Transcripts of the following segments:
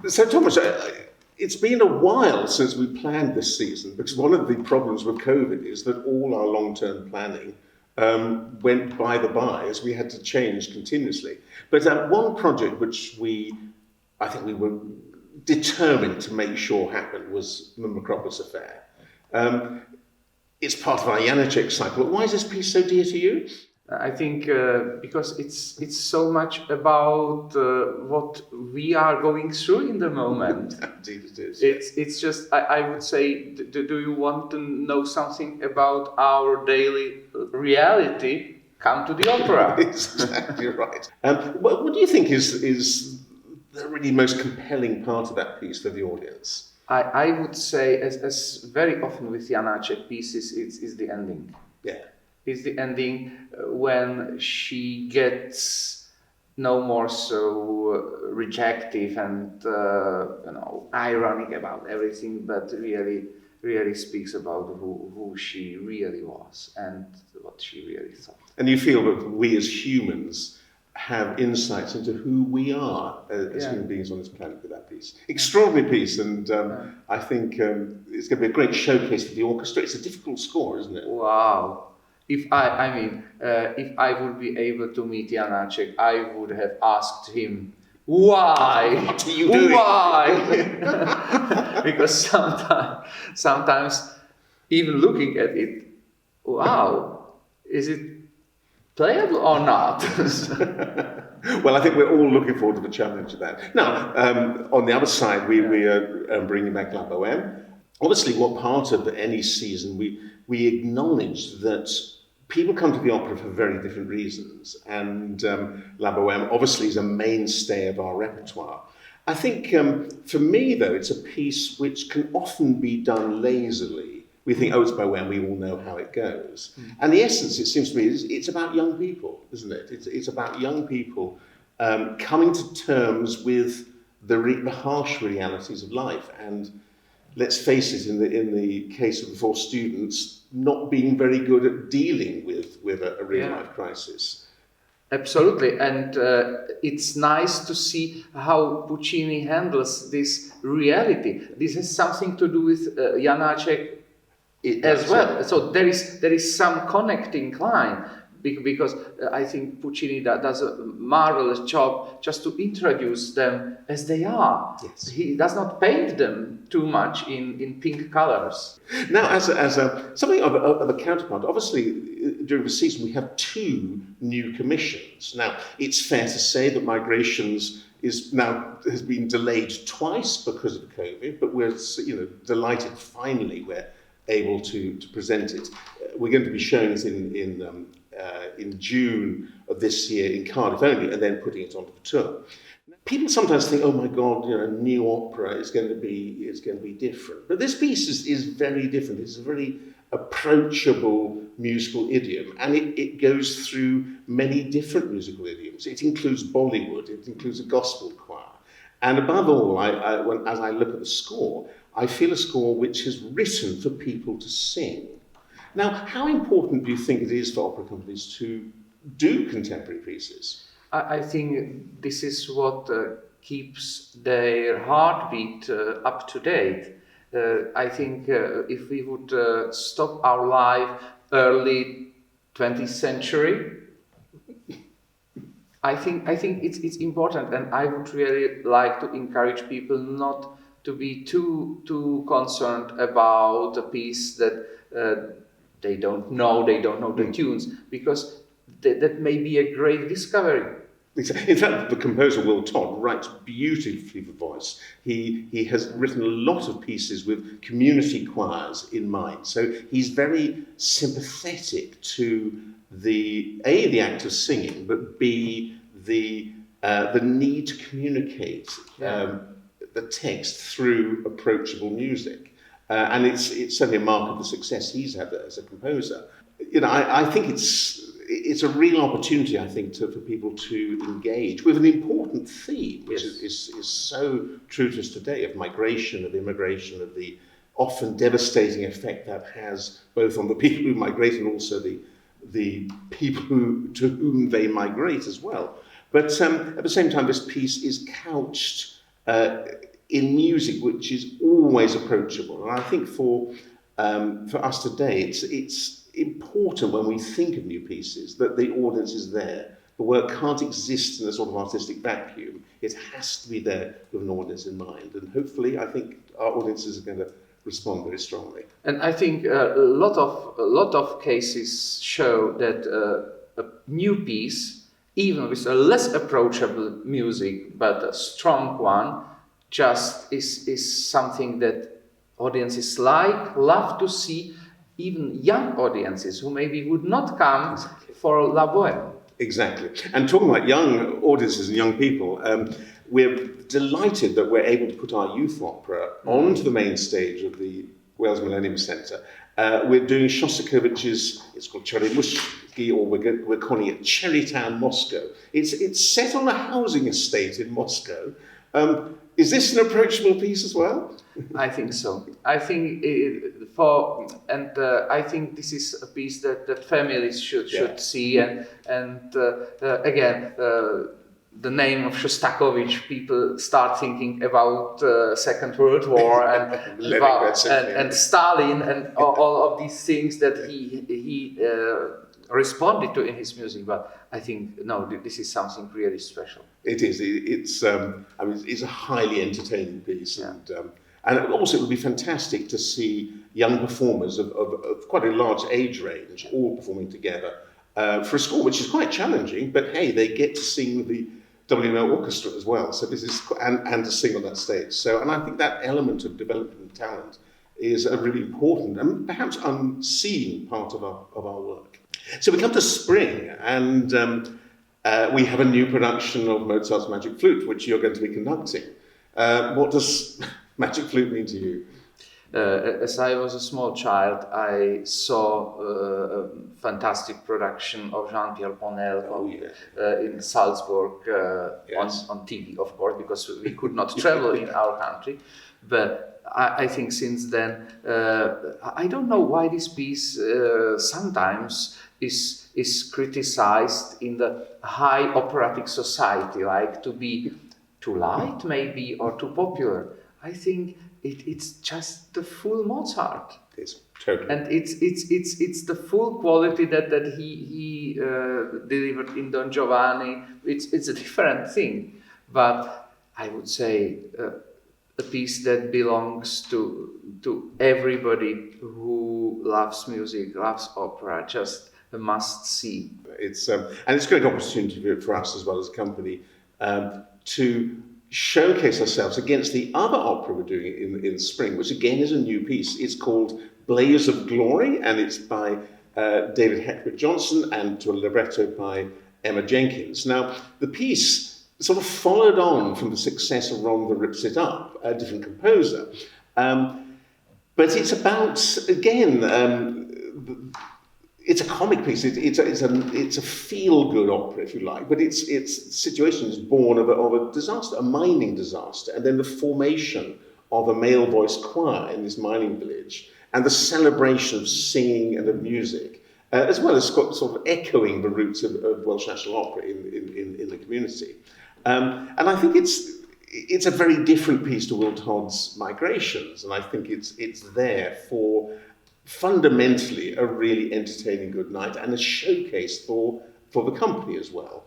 So, Thomas, it's been a while since we planned this season, because one of the problems with COVID is that all our long-term planning went by the by as we had to change continuously. But one project which I think we were determined to make sure happened was the Mcroppus Affair. It's part of our Janacek cycle. Why is this piece so dear to you? I think because it's so much about what we are going through in the moment. Indeed it is. It's just, I would say, do you want to know something about our daily reality? Come to the opera. Exactly right. What do you think is the really most compelling part of that piece for the audience? I would say, as very often with Janacek pieces, it's the ending. Yeah. It's the ending when she gets no more so rejective and ironic about everything, but really speaks about who she really was and what she really thought. And you feel that we as humans have insights into who we are as human beings on this planet with that piece. Extraordinary piece, and I think it's going to be a great showcase for the orchestra. It's a difficult score, isn't it? Wow. If I would be able to meet Janacek, I would have asked him, why? What are you doing? Why? Because sometimes even looking at it, wow, is it playable or not? Well, I think we're all looking forward to the challenge of that. Now, on the other side, we are bringing back La Bohème. Obviously, what part of any season we acknowledge that people come to the opera for very different reasons, and La Bohème obviously is a mainstay of our repertoire. I think for me, though, it's a piece which can often be done lazily. We think, oh, it's Bohème, we all know how it goes. And the essence, it seems to me, is it's about young people, isn't it? It's about young people coming to terms with the harsh realities of life. And let's face it, in the case of the 4 students, not being very good at dealing with a real-life crisis. Absolutely, and it's nice to see how Puccini handles this reality. This has something to do with Janacek as well. So there is some connecting line, because I think Puccini does a marvelous job just to introduce them as they are. Yes. He does not paint them too much in pink colors. Now, as something of a counterpart, obviously during the season we have 2 new commissions. Now, it's fair to say that Migrations has been delayed twice because of COVID, but we're delighted finally we're able to present it. We're going to be showing it in June of this year in Cardiff only, and then putting it onto the tour. People sometimes think, oh my God, new opera is going to be different. But this piece is very different. It's a very approachable musical idiom, and it goes through many different musical idioms. It includes Bollywood, it includes a gospel choir. And above all, as I look at the score, I feel a score which is written for people to sing. Now, how important do you think it is for opera companies to do contemporary pieces? I think this is what keeps their heartbeat up to date. I think if we would stop our life early 20th century, I think it's important, and I would really like to encourage people not to be too concerned about a piece that they don't know the tunes, because that may be a great discovery. In fact, the composer Will Todd writes beautifully for voice. He has written a lot of pieces with community choirs in mind, so he's very sympathetic to the act of singing, but B, the need to communicate the text through approachable music. And it's certainly a mark of the success he's had as a composer. I think it's a real opportunity, I think, for people to engage with an important theme, which is so true to us today, of migration, of immigration, of the often devastating effect that has both on the people who migrate and also the people to whom they migrate as well. But at the same time, this piece is couched in music which is always approachable. And I think for us today, it's important when we think of new pieces that the audience is there. The work can't exist in a sort of artistic vacuum. It has to be there with an audience in mind. And hopefully, I think our audiences are going to respond very strongly. And I think a lot of cases show that a new piece, even with a less approachable music but a strong one, just is something that audiences love to see, even young audiences who maybe would not come for La Bohème. Exactly. And talking about young audiences and young people, we're delighted that we're able to put our youth opera onto the main stage of the Wales Millennium Centre. We're doing Shostakovich's, it's called Cheremushki, or we're calling it Cherrytown, Moscow. It's set on a housing estate in Moscow. Is this an approachable piece as well? I think so. I think I think this is a piece that families should see, and again, the name of Shostakovich, people start thinking about Second World War and Stalin and all of these things that he responded to in his music. But I think no, this is something really special. It is. It's a highly entertaining piece, and also it would be fantastic to see young performers of quite a large age range all performing together for a score which is quite challenging. But hey, they get to sing with the WNO orchestra as well. So this is and to sing on that stage. So, and I think that element of developing talent is a really important and perhaps unseen part of our work. So we come to spring, and we have a new production of Mozart's Magic Flute, which you're going to be conducting. What does Magic Flute mean to you? As I was a small child, I saw a fantastic production of Jean-Pierre Ponel in Salzburg on TV, of course, because we could not travel in our country. But I think since then, I don't know why this piece sometimes is criticized in the high operatic society, like to be too light maybe or too popular. I think it's just the full Mozart. It's totally. And it's the full quality that he delivered in Don Giovanni. It's a different thing, but I would say a piece that belongs to everybody who loves music, loves opera, just a must see. It's and it's a great opportunity for us as well as a company to showcase ourselves against the other opera we're doing in spring, which again is a new piece. It's called Blaze of Glory, and it's by David Heckford Johnson and to a libretto by Emma Jenkins. Now, the piece sort of followed on from the success of Ronda Rips It Up, a different composer. But it's about, again, it's a comic piece. It's a feel-good opera, if you like. But its situation is born of a disaster, a mining disaster, and then the formation of a male voice choir in this mining village, and the celebration of singing and of music, as well as sort of echoing the roots of Welsh National Opera in the community. And I think it's a very different piece to Will Todd's Migrations, and I think it's there for fundamentally a really entertaining good night and a showcase for the company as well.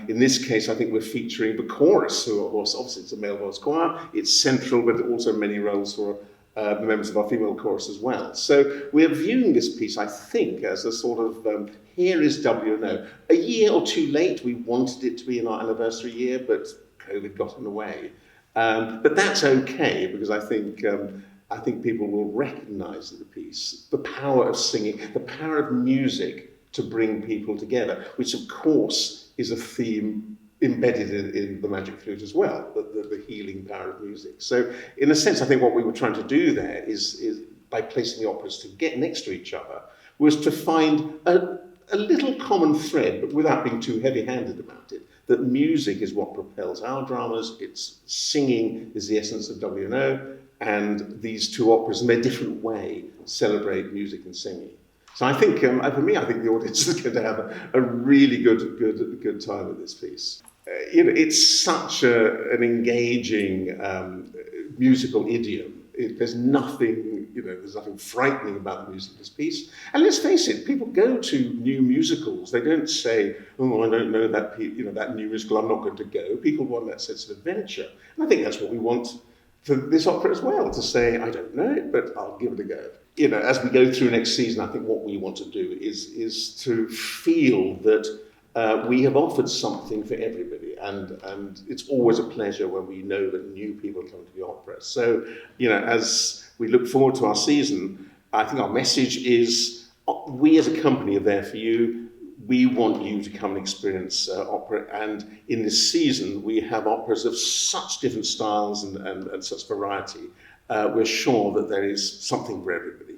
In this case, I think we're featuring the chorus, who obviously it's a male voice choir. It's central, but also many roles for the members of our female chorus as well. So we're viewing this piece, I think, as a sort of here is WNO. A year or two late, we wanted it to be in our anniversary year, but COVID got in the way. But that's okay, because I think people will recognise the piece, the power of singing, the power of music to bring people together, which of course is a theme embedded in the Magic Flute as well, the healing power of music. So in a sense, I think what we were trying to do there is by placing the operas to get next to each other, was to find a little common thread, but without being too heavy-handed about it, that music is what propels our dramas, it's singing is the essence of WNO, and these two operas, in their different way, celebrate music and singing. So I think, for me, I think the audience is going to have a really good time with this piece. It's such an engaging musical idiom. There's nothing, there's nothing frightening about the music of this piece. And let's face it, people go to new musicals. They don't say, "Oh, I don't know that, that new musical. I'm not going to go." People want that sense of adventure, and I think that's what we want for this opera as well. To say, "I don't know it, but I'll give it a go." As we go through next season, I think what we want to do is to feel that we have offered something for everybody, and it's always a pleasure when we know that new people come to the opera. So, as we look forward to our season, I think our message is, we as a company are there for you. We want you to come and experience opera, and in this season we have operas of such different styles and such variety. We're sure that there is something for everybody.